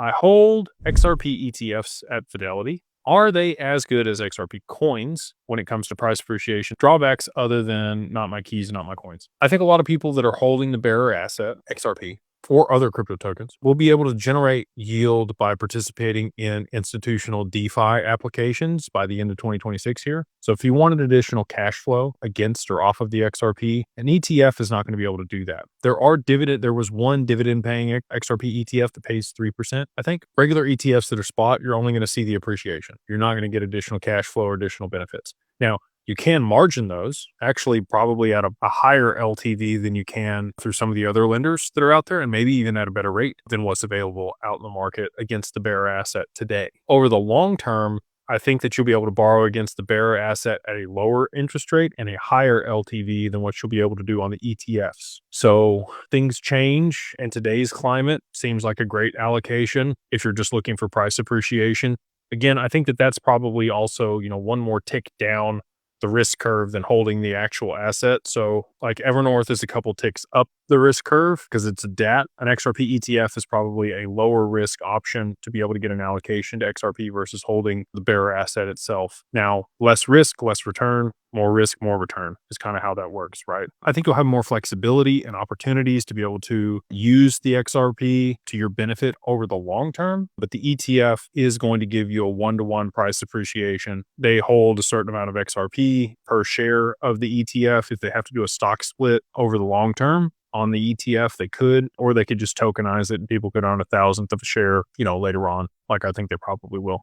I hold XRP ETFs at Fidelity. Are they as good as XRP coins when it comes to price appreciation? Drawbacks other than not my keys, not my coins. I think a lot of people that are holding the bearer asset, XRP, or other crypto tokens will be able to generate yield by participating in institutional DeFi applications by the end of 2026 here. So if you want an additional cash flow against or off of the XRP, an ETF is not going to be able to do that. There was one dividend paying XRP ETF that pays 3%. I think regular ETFs that are spot, you're only going to see the appreciation. You're not going to get additional cash flow or additional benefits. Now, you can margin those, actually probably at a higher LTV than you can through some of the other lenders that are out there, and maybe even at a better rate than what's available out in the market against the bearer asset today. Over the long term, I think that you'll be able to borrow against the bearer asset at a lower interest rate and a higher LTV than what you'll be able to do on the ETFs. So things change, and today's climate seems like a great allocation if you're just looking for price appreciation. Again, I think that that's probably also, one more tick down the risk curve than holding the actual asset. So like Evernorth is a couple ticks up the risk curve because it's a DAT. An XRP ETF is probably a lower risk option to be able to get an allocation to XRP versus holding the bearer asset itself. Now, less risk, less return, more risk, more return is kind of how that works, right? I think you'll have more flexibility and opportunities to be able to use the XRP to your benefit over the long term, but the ETF is going to give you a one-to-one price appreciation. They hold a certain amount of XRP per share of the ETF. If they have to do a stock split over the long term on the ETF, they could, or they could just tokenize it and people could own 1,000th of a share, later on, like I think they probably will.